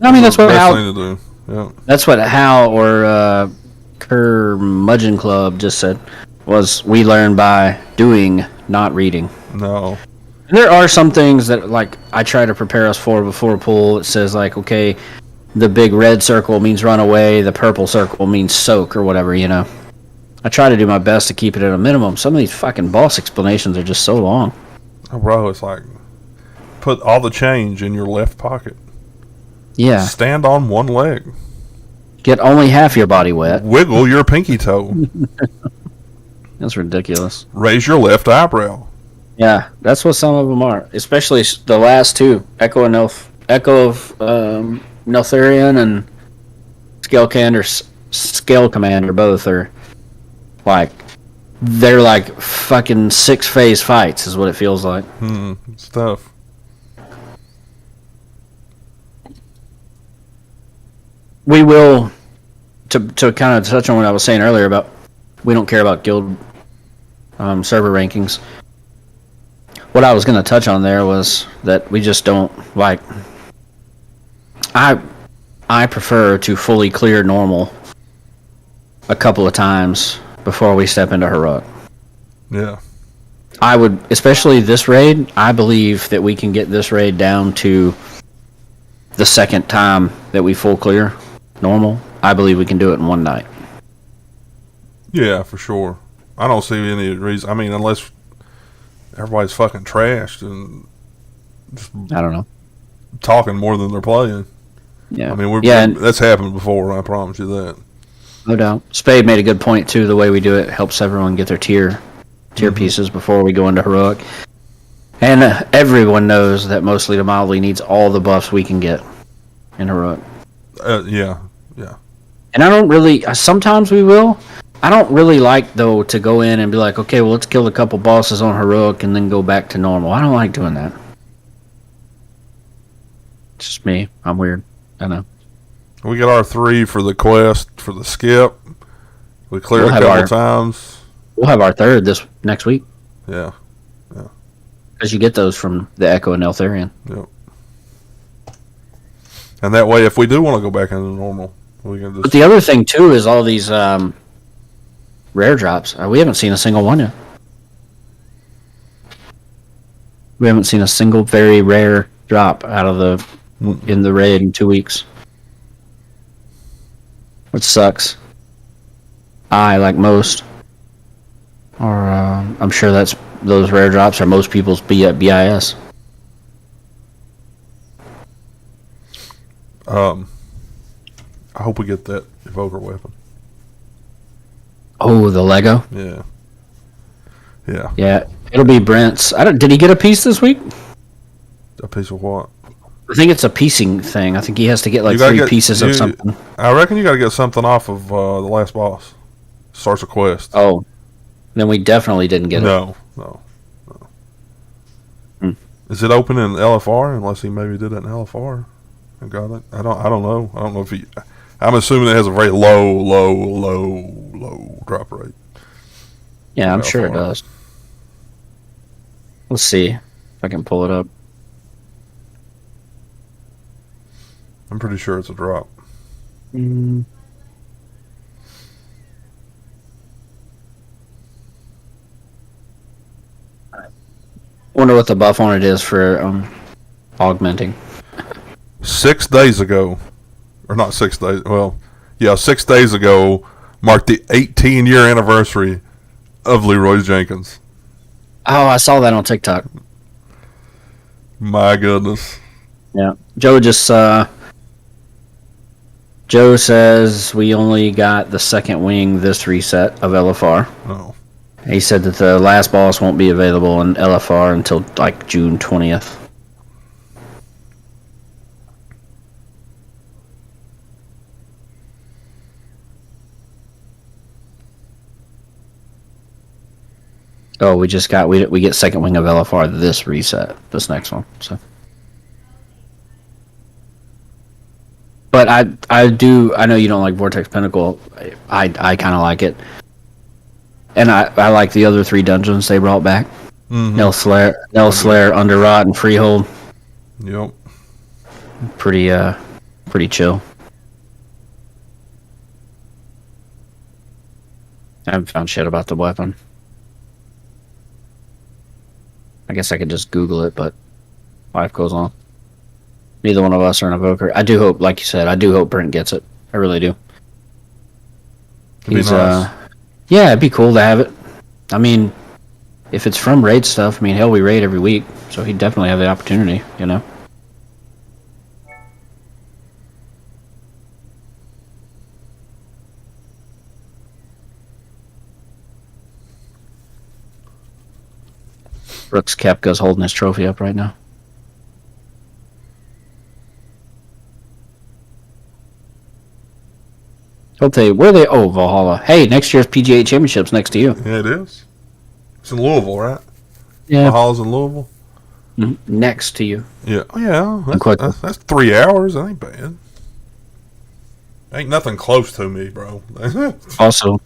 I mean, that's the what best Hal. thing to do. Yeah. That's what Hal or Curmudgeon Club just said. Was we learn by doing, not reading. No. There are some things that, like, I try to prepare us for before a pool. It says, like, okay, the big red circle means run away, the purple circle means soak or whatever, you know. I try to do my best to keep it at a minimum. Some of these fucking boss explanations are just so long. Oh, bro, it's like put all the change in your left pocket. Yeah. Stand on one leg. Get only half your body wet. Wiggle your pinky toe. That's ridiculous. Raise your left eyebrow. Yeah, that's what some of them are. Especially the last two, Echo of Neltharion and Scale Commander. Both are like they're like fucking 6-phase fights, is what it feels like. It's tough. We will to kind of touch on what I was saying earlier about we don't care about guild server rankings. What I was going to touch on there was that we just don't like. I prefer to fully clear normal a couple of times before we step into heroic. Yeah. I would, especially this raid. I believe that we can get this raid down to the second time that we full clear normal. I believe we can do it in one night. Yeah, for sure. I don't see any reason. I mean, unless everybody's fucking trashed and just I don't know. talking more than they're playing. Yeah. I mean, and that's happened before. I promise you that. no doubt. Spade made a good point too. The way we do it helps everyone get their tier pieces before we go into heroic. And everyone knows that mostly to mildly needs all the buffs we can get in heroic. Yeah. And I don't really. Sometimes we will. I don't really like though to go in and be like, okay, well, let's kill a couple bosses on heroic and then go back to normal. I don't like doing that. It's just me. I'm weird. I know. We got our 3 for the quest for the skip. We cleared We'll a couple times. We'll have our third this next week. Yeah. Because you get those from the Echo and Neltharion. Yep. And that way, if we do want to go back into normal, we can just. But the other thing too is all these rare drops. We haven't seen a single one yet. We haven't seen a single very rare drop out of in the raid in 2 weeks, which sucks. Like most, or I'm sure those rare drops are most people's BIS. I hope we get that evoker weapon. Oh, the Lego. Yeah. It'll be Brent's. Did he get a piece this week? A piece of what? I think it's a piecing thing. I think he has to get like 3 pieces of something. I reckon you got to get something off of the last boss. Starts a quest. Oh, then we definitely didn't get it. No. Is it open in LFR? Unless he maybe did it in LFR and got it. I don't know. I don't know if he. I'm assuming it has a very low drop rate. Yeah, I'm sure it Belfar. does. Let's see if I can pull it up. I'm pretty sure it's a drop. Wonder what the buff on it is for augmenting. 6 days ago, or not 6 days, well, yeah, 6 days ago marked the 18-year anniversary of Leroy Jenkins. Oh, I saw that on TikTok. My goodness. Yeah. Joe says we only got the second wing this reset of LFR. Oh. He said that the last boss won't be available in LFR until like June 20th. Oh, we get second wing of LFR this reset, this next one. So, but I know you don't like Vortex Pinnacle. I kind of like it, and I like the other 3 dungeons they brought back. Mm-hmm. Nell Slayer, Underrot, and Freehold. Yep. Pretty chill. I haven't found shit about the weapon. I guess I could just Google it, but life goes on. Neither one of us are an evoker. I do hope, like you said, Brent gets it. I really do. It'd be nice. Yeah, it'd be cool to have it. I mean, if it's from raid stuff, I mean, hell, we raid every week, so he'd definitely have the opportunity, you know? Brooks Koepka's holding his trophy up right now. Oh, Valhalla. Hey, next year's PGA Championship's next to you. Yeah, it is. It's in Louisville, right? Yeah. Valhalla's in Louisville? Next to you. Yeah. Oh, yeah. That's 3 hours. That ain't bad. Ain't nothing close to me, bro. Also,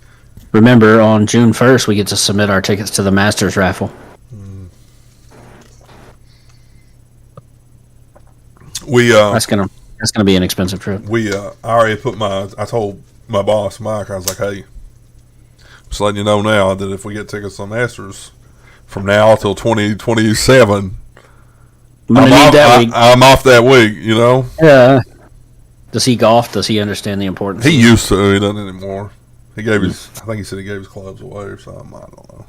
remember, on June 1st, we get to submit our tickets to the Masters raffle. That's gonna be an expensive trip. I already I told my boss Mike, I was like, hey, just letting you know now that if we get tickets on Masters from now till 2027, I'm off that week, you know. Yeah. Does he golf? Does he understand the importance? He used to. He doesn't anymore. I think he said he gave his clubs away or something. I don't know.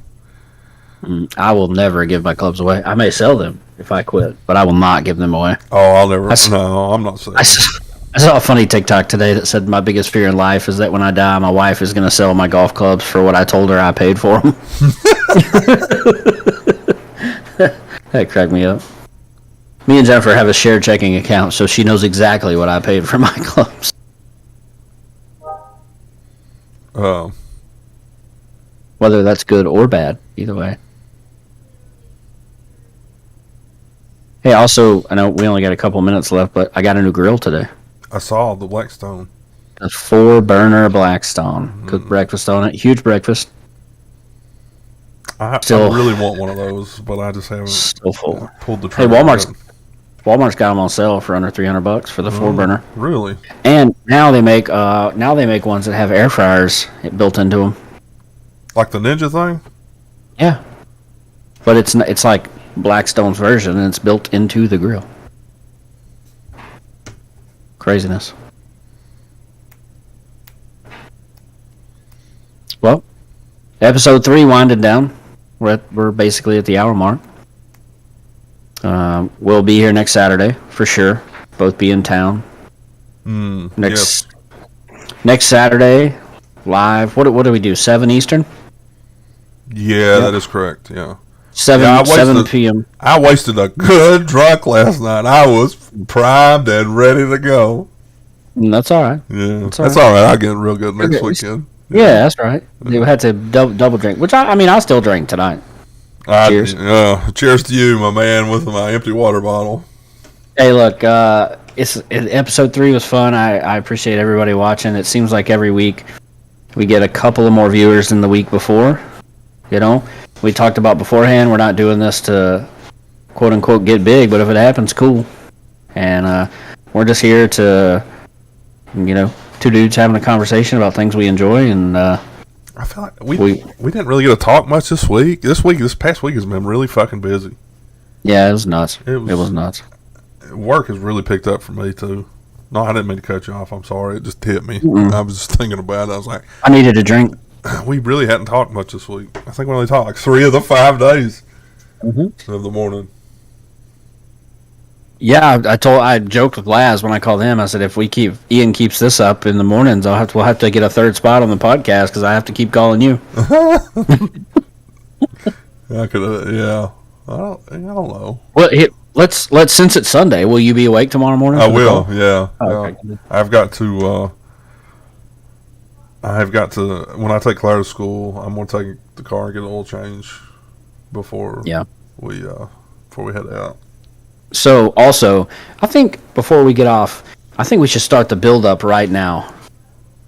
I will never give my clubs away. I may sell them if I quit, but I will not give them away. Oh, I'll never. No, I'm not saying. I saw a funny TikTok today that said my biggest fear in life is that when I die, my wife is going to sell my golf clubs for what I told her I paid for them. That cracked me up. Me and Jennifer have a shared checking account, so she knows exactly what I paid for my clubs. Whether that's good or bad, either way. Hey, also, I know we only got a couple minutes left, but I got a new grill today. I saw the Blackstone. A 4-burner Blackstone. Cooked breakfast on it. Huge breakfast. I really want one of those, but I just haven't still full. Pulled the trigger. Hey, Walmart's got them on sale for under $300 for the 4-burner. Really? And now they make ones that have air fryers built into them. Like the Ninja thing? Yeah. But it's like Blackstone's version, and it's built into the grill. Craziness. Well, episode 3 winding down. We're basically at the hour mark. We'll be here next Saturday for sure. Both be in town. Next Saturday, live. What do we do? 7 Eastern. Yeah, that is correct. Yeah. 7 p.m. I wasted a good drunk last night. I was primed and ready to go. That's all right. Yeah, that's all right. I'll get real good next weekend. Yeah, that's right. You had to double drink, which I'll still drink tonight. Cheers. Cheers to you, my man, with my empty water bottle. Hey, look, episode 3 was fun. I appreciate everybody watching. It seems like every week we get a couple of more viewers than the week before. You know, we talked about beforehand. We're not doing this to quote unquote get big, but if it happens, cool. And we're just here to, you know, two dudes having a conversation about things we enjoy. And I feel like we didn't really get to talk much this week. This past week has been really fucking busy. Yeah, it was nuts. It was nuts. Work has really picked up for me too. No, I didn't mean to cut you off. I'm sorry. It just hit me. I was just thinking about it. I was like, I needed a drink. We really hadn't talked much this week. I think we only talked like 3 of the 5 days of the morning. Yeah, I joked with Laz when I called him. I said, if Ian keeps this up in the mornings, we'll have to get a third spot on the podcast because I have to keep calling you. I could, yeah. I don't know. Well, let's since it's Sunday. Will you be awake tomorrow morning? I will. Yeah. Oh, okay. I've got to. When I take Claire to school, I'm gonna take the car and get an oil change before we head out. So also, I think before we get off, I think we should start the build up right now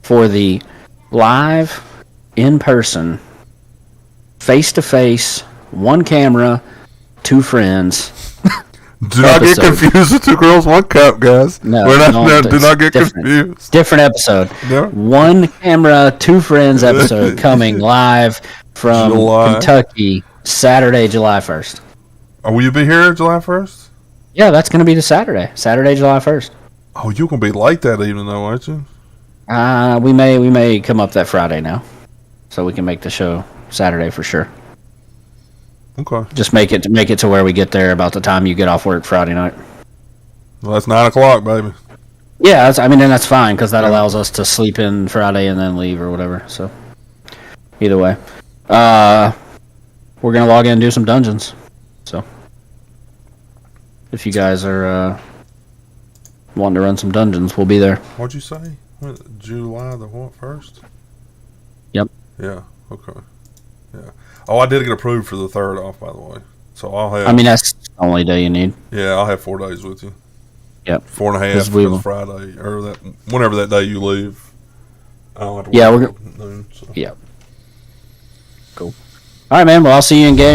for the live, in person, face to face, one camera, 2 friends. Do not get confused with 2 girls, 1 cup, guys. No, do not get confused. Different episode. No. 1 camera, 2 friends episode coming live from Kentucky, Saturday, July 1st. Will you be here July 1st? Yeah, that's going to be the Saturday, July 1st. Oh, you're going to be late that evening, though, aren't you? We may come up that Friday now, so we can make the show Saturday for sure. Okay. Just make it to where we get there about the time you get off work Friday night. Well, that's 9 o'clock, baby. Yeah, then that's fine because that allows us to sleep in Friday and then leave or whatever. So, either way, we're gonna log in and do some dungeons. So, if you guys are wanting to run some dungeons, we'll be there. What'd you say? July the what, 1st? Yep. Yeah. Okay. Yeah. Oh, I did get approved for the 3rd off, by the way. So I'll have. I mean, that's the only day you need. Yeah, I'll have 4 days with you. Yep. 4.5 for Friday, or whenever that day you leave. I don't have to. Yeah, work noon, so. Yeah. Cool. All right, man. Well, I'll see you in game.